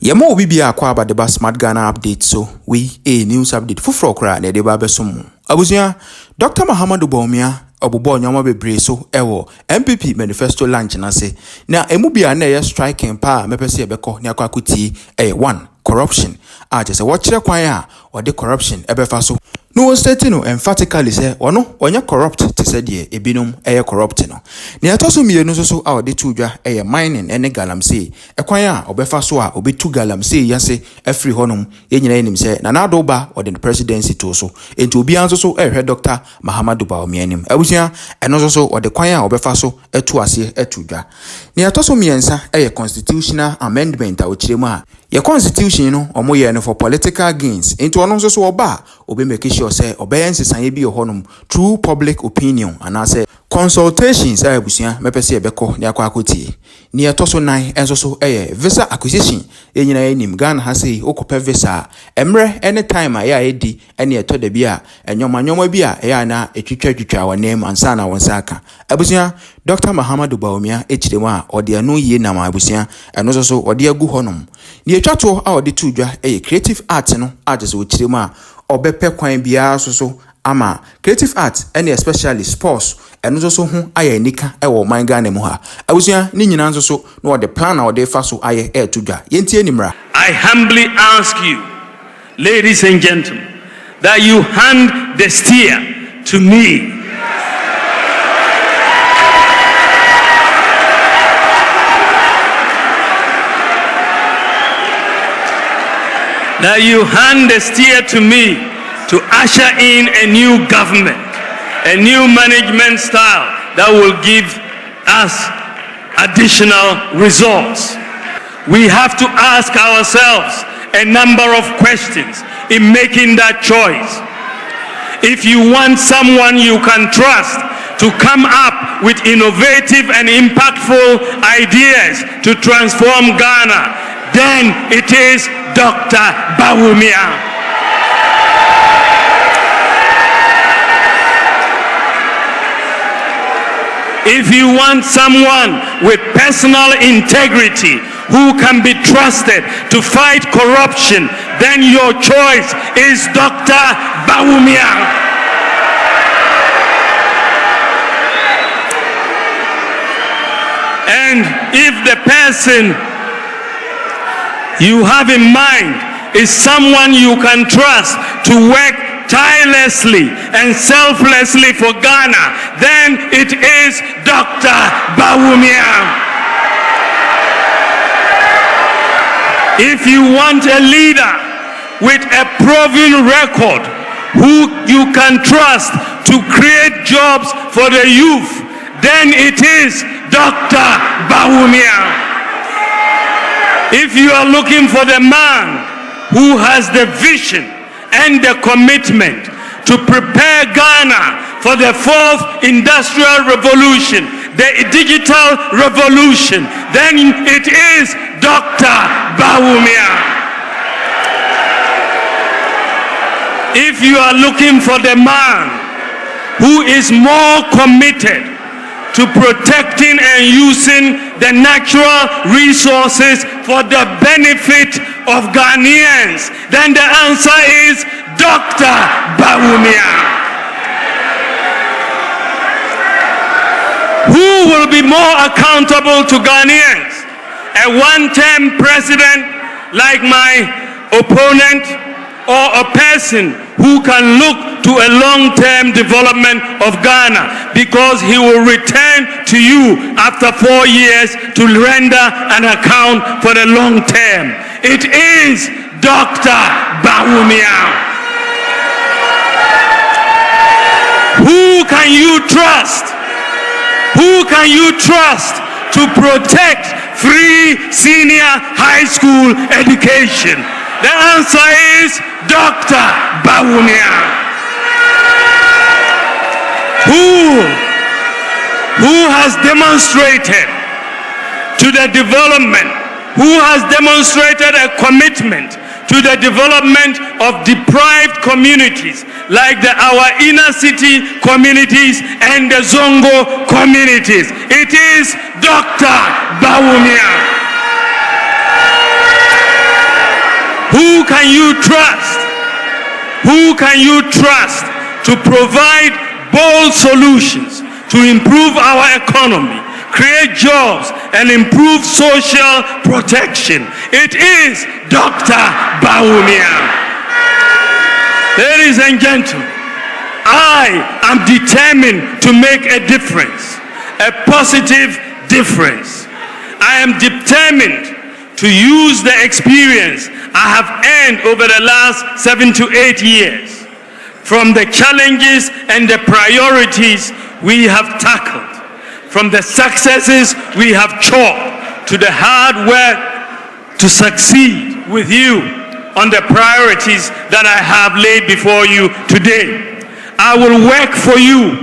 Yemo obi bia akwa abadeba Smart Ghana update so we a news update fufro kra na deba besom. Abusua Dr. Muhammadu Bawumia obubo nyoma bebre so ewo NPP Manifesto launch na se na emu bia na ye striking pa mepese ebeko ne akwakuti 1 corruption just what kire kwan a or the corruption ebefa so no state no emphatically say ono onye corrupt te say de ebinom corrupt no ne atoso mienu so a ode tudwa mining ene galamsey ekwan a obefa so a obetu galamsey yase afri honom yenyina enim say na nadoba ode the presidency to so enti obi anso so Dr. Muhammadu Bawumia enim abusia eno so ode kwan a obefa so etu ase etudwa ne atoso miensa constitutional amendment a ochiremu a your constitution no omoye no for political gains into ono so oba obe make sure say obeyen sisan bi honum through public opinion and say consultations abusia mepese ebeko ne akwakotie ni etoso nan enso so visa acquisition enyina enim Ghana ha say okope visa emre anytime ya edi ene eto da bia enyoma bi a ya na etwitwa wa name ansa na wonsaka abusia Dr. Muhammadu Bawumia echiremu a ode anu yie na ma abusia eno so ode agu honum ni etwato a ode tudwa creative art no agese ochiremu a obepe kwan bia so ama creative art and especially sports eno so ho aye nika ewo man Ghana mu ha abusia ni nyina nso so no the plan or the fa so aye tudwa yentie nimra. I humbly ask you, ladies and gentlemen, that you hand the steer to me. That you hand the steer to me to usher in a new government, a new management style that will give us additional results. We have to ask ourselves a number of questions in making that choice. If you want someone you can trust to come up with innovative and impactful ideas to transform Ghana, then it is Dr. Bawumia. If you want someone with personal integrity who can be trusted to fight corruption, then your choice is Dr. Bawumia. And if the person you have in mind is someone you can trust to work tirelessly and selflessly for Ghana, then it is Dr. Bawumia. If you want a leader with a proven record who you can trust to create jobs for the youth, then it is Dr. Bawumia. If you are looking for the man who has the vision and the commitment to prepare Ghana for the 4th industrial revolution, the digital revolution, then it is Dr. Bawumia. If you are looking for the man who is more committed to protecting and using the natural resources for the benefit of Ghanaians, then the answer is Dr. Bawumia. Who will be more accountable to Ghanaians? A one-term president like my opponent, or a person who can look to a long-term development of Ghana, because he will return to you after 4 years to render an account for the long term? It is Dr. Bawumia. Who can you trust? Who can you trust to protect free senior high school education? The answer is Dr. Bawumia. Who has demonstrated to the development, who has demonstrated a commitment to the development of deprived communities like our inner city communities and the Zongo communities? It is Dr. Bawumia. Who can you trust? Who can you trust to provide bold solutions to improve our economy, create jobs, and improve social protection? It is Dr. Bawumia. Ladies and gentlemen, I am determined to make a difference, a positive difference. I am determined to use the experience I have earned over the last 7 to 8 years from the challenges and the priorities we have tackled, from the successes we have chalked, to the hard work to succeed with you on the priorities that I have laid before you today. I will work for you,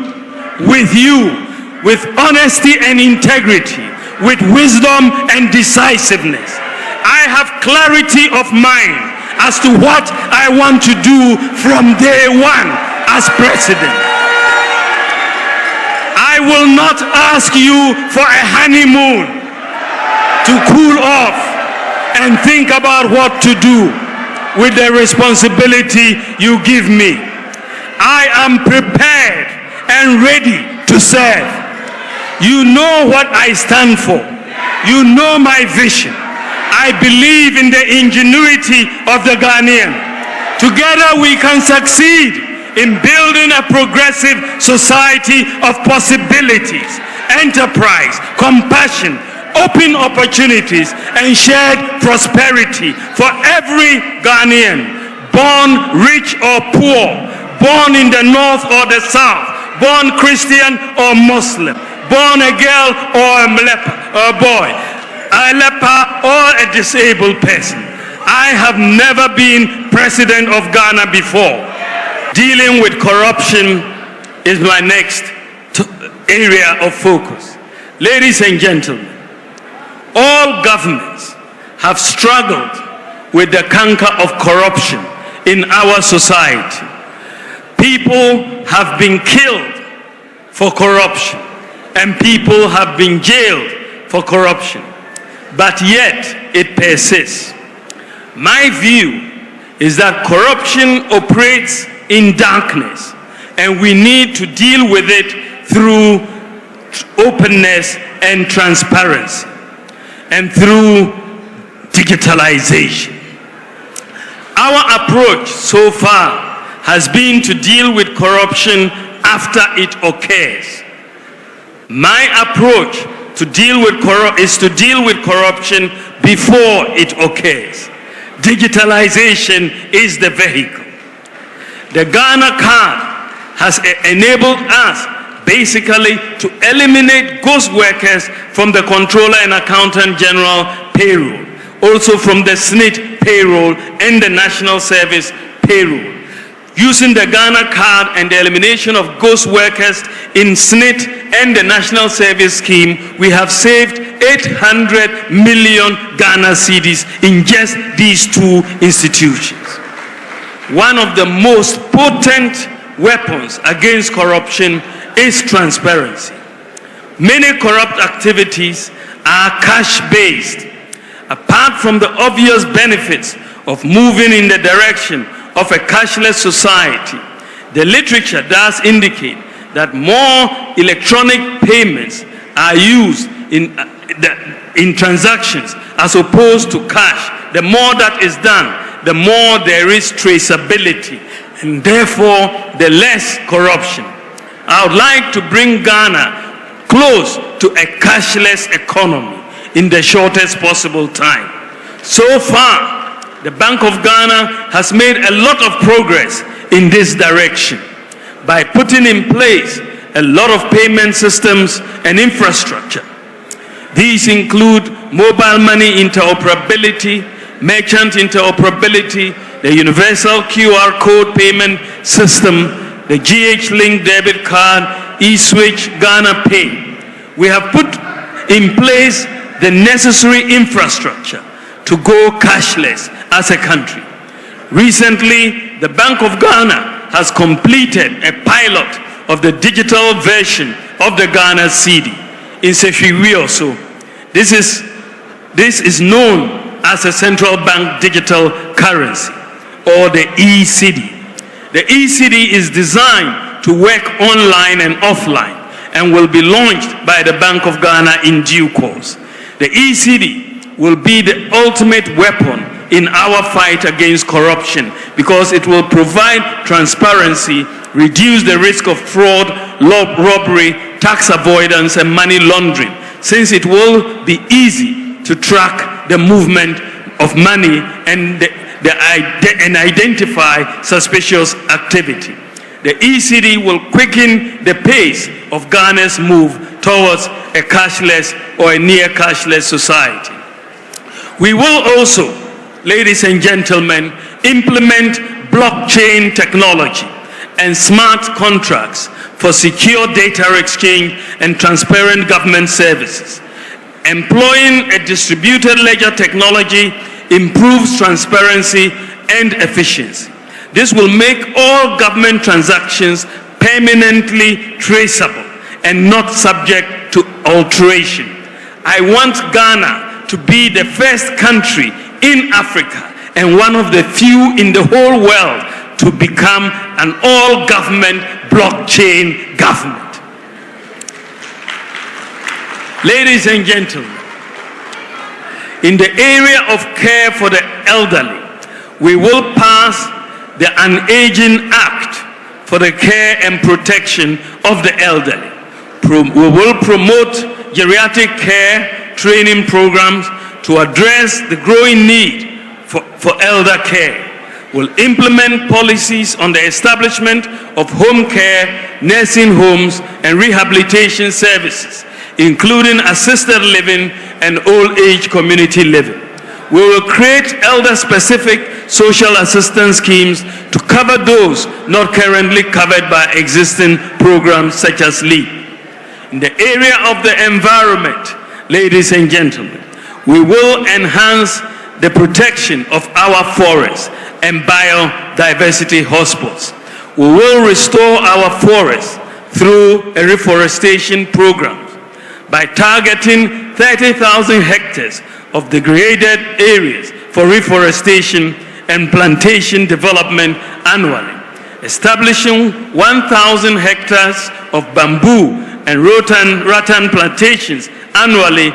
with honesty and integrity, with wisdom and decisiveness. I have clarity of mind as to what I want to do from day one as president. I will not ask you for a honeymoon to cool off and think about what to do with the responsibility you give me. I am prepared and ready to serve. You know what I stand for. You know my vision. I believe in the ingenuity of the Ghanaian. Together we can succeed in building a progressive society of possibilities, enterprise, compassion, open opportunities, and shared prosperity for every Ghanaian, born rich or poor, born in the north or the south, born Christian or Muslim, born a girl or a boy, a leper or a disabled person. I have never been president of Ghana before. Dealing with corruption is my next area of focus. Ladies and gentlemen, all governments have struggled with the canker of corruption in our society. People have been killed for corruption, and people have been jailed for corruption, but yet it persists. My view is that corruption operates in darkness, and we need to deal with it through openness and transparency, and through digitalization. Our approach so far has been to deal with corruption after it occurs. My approach to deal with is to deal with corruption before it occurs. Digitalization is the vehicle. The Ghana card has enabled us basically to eliminate ghost workers from the Controller and Accountant General payroll, also from the SNIT payroll and the National Service payroll. Using the Ghana card and the elimination of ghost workers in SNIT and the National Service Scheme, we have saved 800 million Ghana cedis in just these two institutions. One of the most potent weapons against corruption is transparency. Many corrupt activities are cash-based. Apart from the obvious benefits of moving in the direction of a cashless society, the literature does indicate that more electronic payments are used in transactions as opposed to cash. The more that is done, the more there is traceability, and therefore the less corruption. I would like to bring Ghana close to a cashless economy in the shortest possible time. So far, the Bank of Ghana has made a lot of progress in this direction by putting in place a lot of payment systems and infrastructure. These include mobile money interoperability, merchant interoperability, the universal QR code payment system, the GH-Link debit card, eSwitch, Ghana Pay. We have put in place the necessary infrastructure to go cashless as a country. Recently, the Bank of Ghana has completed a pilot of the digital version of the Ghana CD in Sefiwi also. This is known as a central bank digital currency, or the e-cedi. The e-cedi is designed to work online and offline and will be launched by the Bank of Ghana in due course. The e-cedi will be the ultimate weapon in our fight against corruption because it will provide transparency, reduce the risk of fraud, robbery, tax avoidance, and money laundering, since it will be easy to track the movement of money and identify suspicious activity. The e-cedi will quicken the pace of Ghana's move towards a cashless or a near cashless society. We will also, ladies and gentlemen, implement blockchain technology and smart contracts for secure data exchange and transparent government services. Employing a distributed ledger technology improves transparency and efficiency. This will make all government transactions permanently traceable and not subject to alteration. I want Ghana to be the first country in Africa and one of the few in the whole world to become an all-government blockchain government. Ladies and gentlemen, in the area of care for the elderly, we will pass the An-Aging Act for the care and protection of the elderly. We will promote geriatric care training programs to address the growing need for elder care. We'll implement policies on the establishment of home care, nursing homes, and rehabilitation services, including assisted living and old age community living. We will create elder-specific social assistance schemes to cover those not currently covered by existing programs such as LEAP. In the area of the environment, ladies and gentlemen, we will enhance the protection of our forests and biodiversity hotspots. We will restore our forests through a reforestation program by targeting 30,000 hectares of degraded areas for reforestation and plantation development annually, establishing 1,000 hectares of bamboo and rattan plantations annually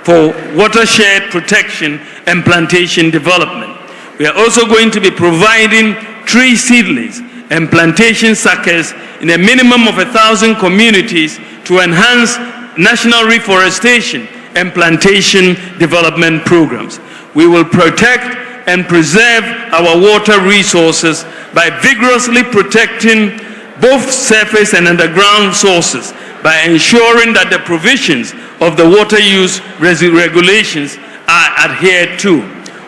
for watershed protection and plantation development. We are also going to be providing tree seedlings and plantation suckers in a minimum of 1,000 communities to enhance national reforestation and plantation development programs. We will protect and preserve our water resources by vigorously protecting both surface and underground sources by ensuring that the provisions of the water use regulations are adhered to.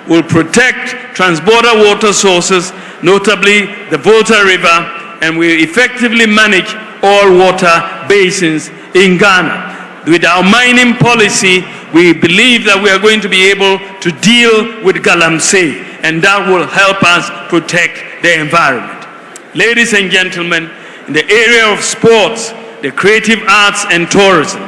We'll protect transborder water sources, notably the Volta River, and we effectively manage all water basins in Ghana. With our mining policy, we believe that we are going to be able to deal with galamsey, and that will help us protect the environment. Ladies and gentlemen, in the area of sports, the creative arts and tourism,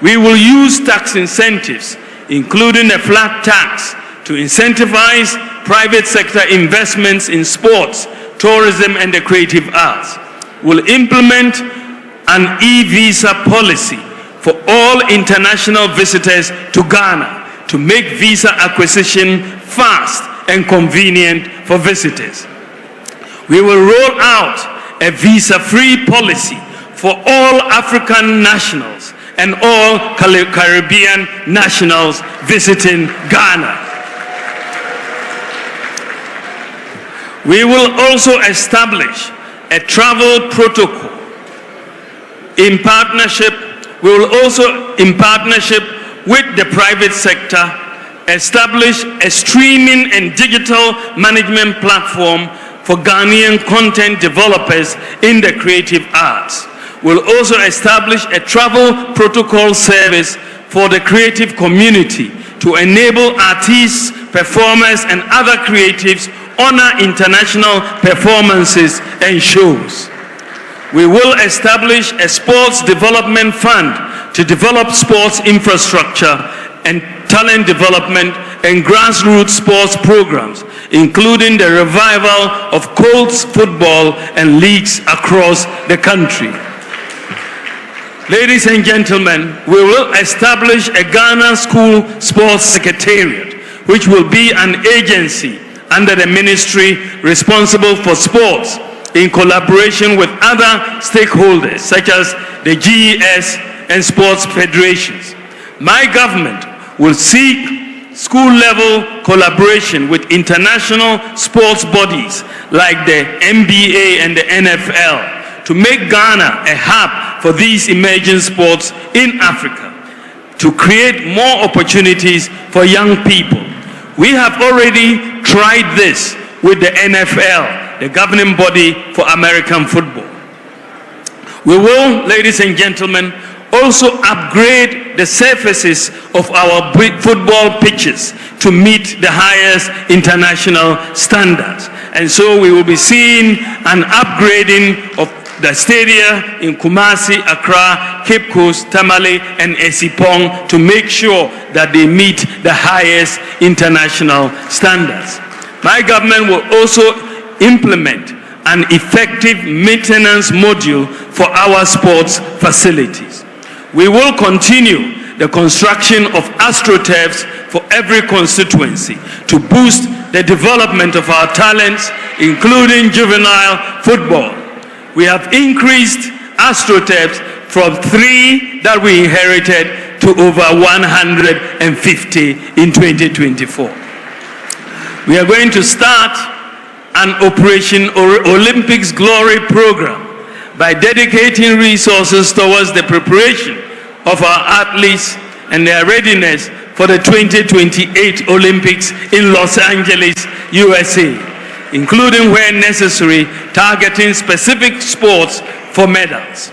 we will use tax incentives, including a flat tax, to incentivize private sector investments in sports, tourism, and the creative arts. We'll implement an e-visa policy for all international visitors to Ghana to make visa acquisition fast and convenient for visitors. We will roll out a visa-free policy for all African nationals and all Caribbean nationals visiting Ghana. We will also establish a travel protocol in partnership. We will also, in partnership with the private sector, establish a streaming and digital management platform for Ghanaian content developers in the creative arts. We'll also establish a travel protocol service for the creative community to enable artists, performers, and other creatives honor international performances and shows. We will establish a sports development fund to develop sports infrastructure and talent development and grassroots sports programs, including the revival of Colts football and leagues across the country. Ladies and gentlemen, we will establish a Ghana School Sports Secretariat, which will be an agency under the ministry responsible for sports in collaboration with other stakeholders such as the GES and sports federations. My government will seek school-level collaboration with international sports bodies like the NBA and the NFL to make Ghana a hub for these emerging sports in Africa, to create more opportunities for young people. We have already tried this with the NFL, the governing body for American football. We will, ladies and gentlemen, also upgrade the surfaces of our football pitches to meet the highest international standards. And so we will be seeing an upgrading of the stadia in Kumasi, Accra, Cape Coast, Tamale, and Esipong to make sure that they meet the highest international standards. My government will also implement an effective maintenance module for our sports facilities. We will continue the construction of astroturfs for every constituency to boost the development of our talents, including juvenile football. We have increased astroturfs from 3 that we inherited to over 150 in 2024. We are going to start an Operation Olympics Glory program by dedicating resources towards the preparation of our athletes and their readiness for the 2028 Olympics in Los Angeles, USA, including where necessary, targeting specific sports for medals.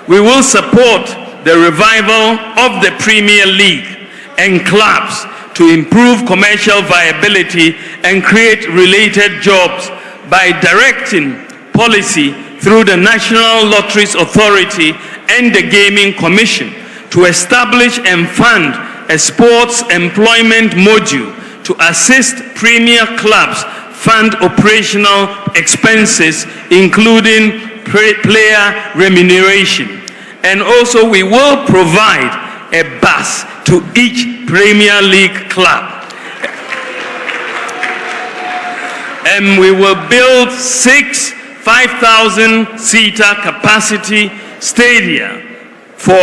We will support the revival of the Premier League and clubs to improve commercial viability and create related jobs by directing policy through the National Lotteries Authority and the Gaming Commission to establish and fund a sports employment module to assist premier clubs fund operational expenses, including player remuneration. And also we will provide a bus to each Premier League club. And we will build 6 5,000-seater capacity stadia for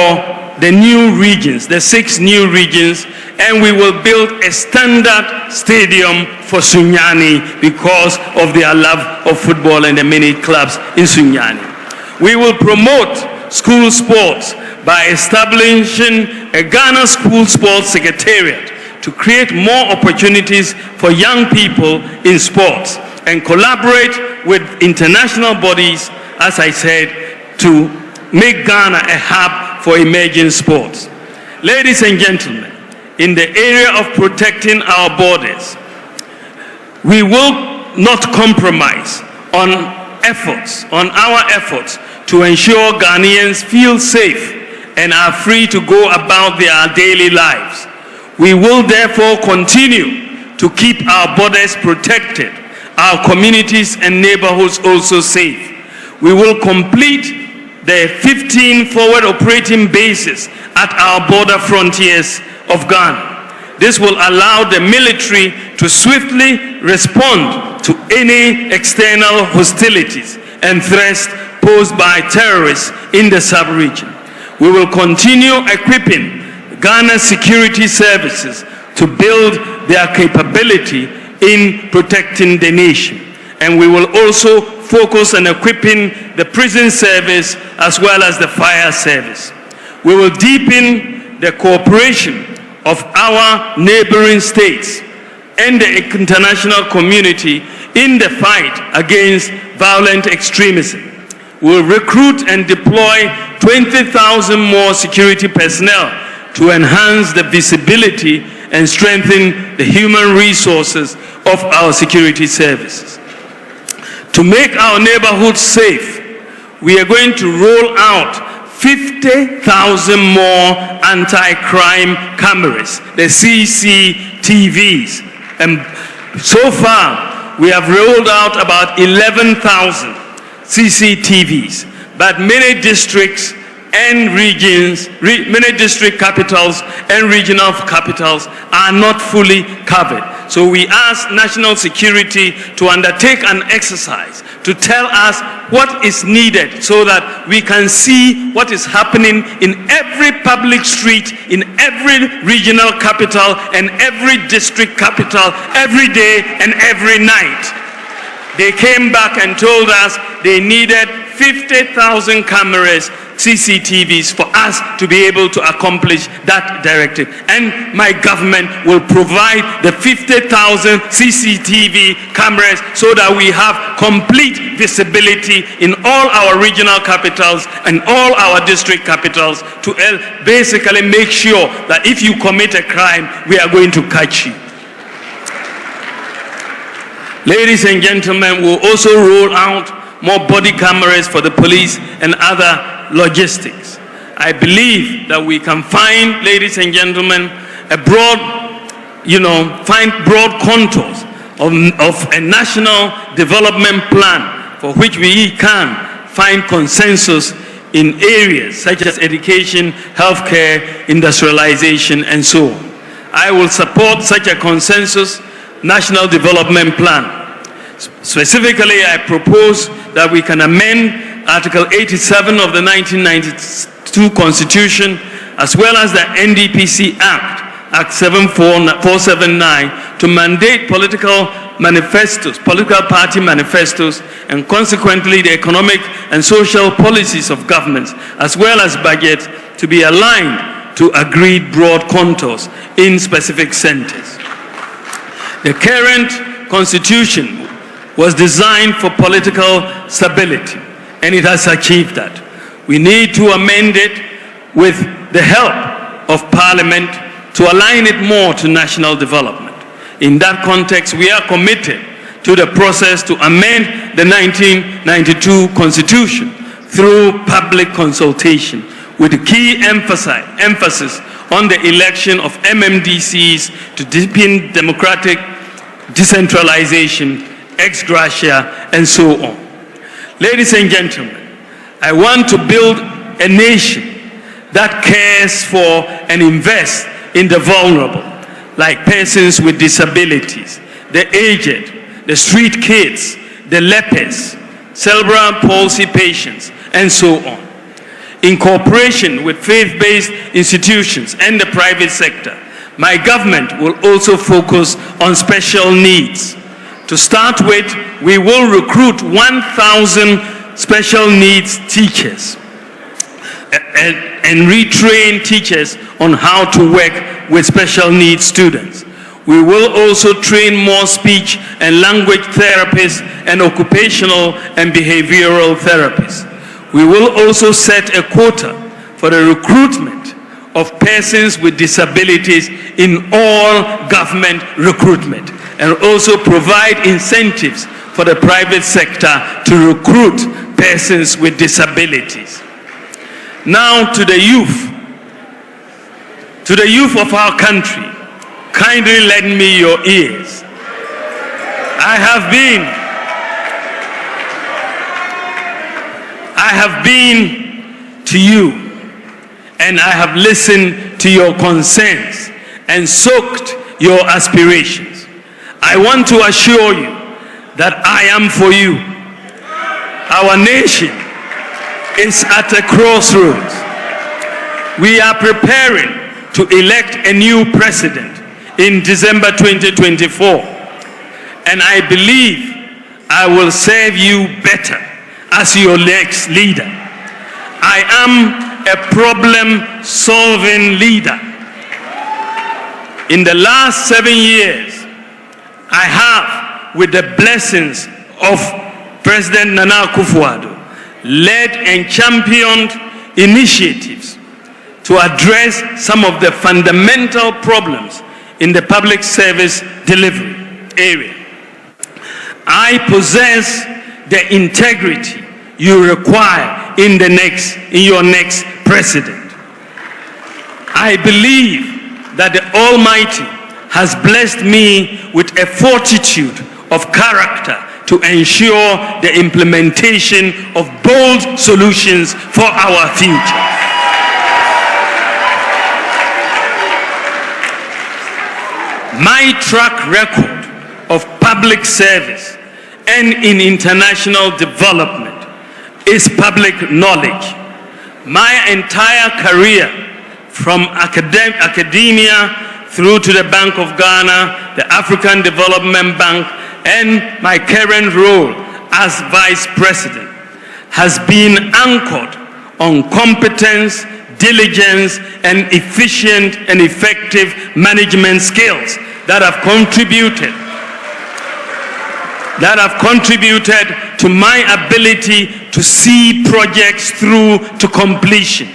the new regions, the 6 new regions, and we will build a standard stadium for Sunyani because of their love of football and the many clubs in Sunyani. We will promote school sports by establishing a Ghana School Sports Secretariat to create more opportunities for young people in sports and collaborate with international bodies, as I said, to make Ghana a hub for emerging sports. Ladies and gentlemen, in the area of protecting our borders, we will not compromise on our efforts to ensure Ghanaians feel safe and are free to go about their daily lives. We will therefore continue to keep our borders protected, our communities and neighborhoods also safe. We will complete the 15 forward operating bases at our border frontiers of Ghana. This will allow the military to swiftly respond to any external hostilities and threats posed by terrorists in the sub-region. We will continue equipping Ghana's security services to build their capability in protecting the nation. And we will also focus on equipping the prison service as well as the fire service. We will deepen the cooperation of our neighboring states and the international community in the fight against violent extremism. We will recruit and deploy 20,000 more security personnel to enhance the visibility and strengthen the human resources of our security services. To make our neighborhoods safe, we are going to roll out 50,000 more anti-crime cameras, the CCTV TVs. And so far, we have rolled out about 11,000 CCTVs, but many districts and regions, many district capitals and regional capitals are not fully covered. So we ask national security to undertake an exercise to tell us what is needed so that we can see what is happening in every public street, in every regional capital and every district capital, every day and every night. They came back and told us they needed 50,000 cameras, CCTVs, for us to be able to accomplish that directive. And my government will provide the 50,000 CCTV cameras so that we have complete visibility in all our regional capitals and all our district capitals to basically make sure that if you commit a crime, we are going to catch you. Ladies and gentlemen, we'll also roll out more body cameras for the police and other logistics. I believe that we can find, ladies and gentlemen, a broad, find broad contours of a national development plan for which we can find consensus in areas such as education, healthcare, industrialization, and so on. I will support such a consensus national development plan. Specifically, I propose that we can amend Article 87 of the 1992 Constitution, as well as the NDPC Act, Act 479, to mandate political manifestos, political party manifestos, and consequently the economic and social policies of governments, as well as budgets, to be aligned to agreed broad contours in specific centers. The current Constitution was designed for political stability, and it has achieved that. We need to amend it with the help of Parliament to align it more to national development. In that context, we are committed to the process to amend the 1992 Constitution through public consultation, with a key emphasis on the election of MMDCs to deepen democratic decentralization, ex gratia, and so on. Ladies and gentlemen, I want to build a nation that cares for and invests in the vulnerable, like persons with disabilities, the aged, the street kids, the lepers, cerebral palsy patients, and so on. In cooperation with faith-based institutions and the private sector, my government will also focus on special needs. To start with, we will recruit 1,000 special needs teachers and retrain teachers on how to work with special needs students. We will also train more speech and language therapists and occupational and behavioral therapists. We will also set a quota for the recruitment of persons with disabilities in all government recruitment, and also provide incentives for the private sector to recruit persons with disabilities. Now to the youth of our country, kindly lend me your ears. I have been to you, and I have listened to your concerns and soaked your aspirations. I want to assure you that I am for you. Our nation is at a crossroads. We are preparing to elect a new president in December 2024, and I believe I will serve you better as your next leader. I am a problem-solving leader. In the last 7 years, I have, with the blessings of President Nana Akufo-Addo, led and championed initiatives to address some of the fundamental problems in the public service delivery area. I possess the integrity you require in your next president. I believe that the Almighty has blessed me with a fortitude of character to ensure the implementation of bold solutions for our future. My track record of public service and in international development is public knowledge. My entire career, from academia through to the Bank of Ghana, the African Development Bank, and my current role as Vice President, has been anchored on competence, diligence, and efficient and effective management skills that have contributed to my ability to see projects through to completion.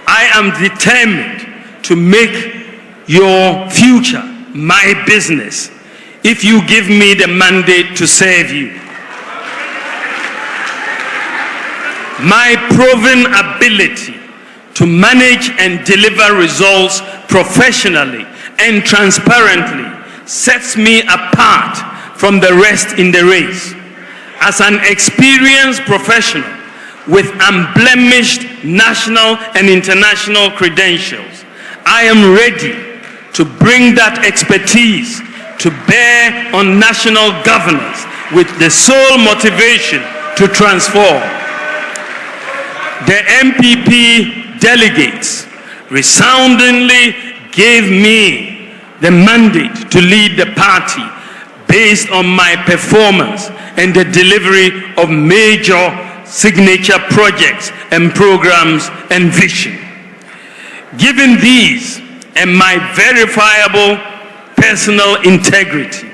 I am determined to make your future my business if you give me the mandate to serve you. My proven ability to manage and deliver results professionally and transparently sets me apart from the rest in the race. As an experienced professional with unblemished national and international credentials, I am ready to bring that expertise to bear on national governance with the sole motivation to transform. The NPP delegates resoundingly gave me the mandate to lead the party based on my performance and the delivery of major signature projects and programs and vision. Given these and my verifiable personal integrity,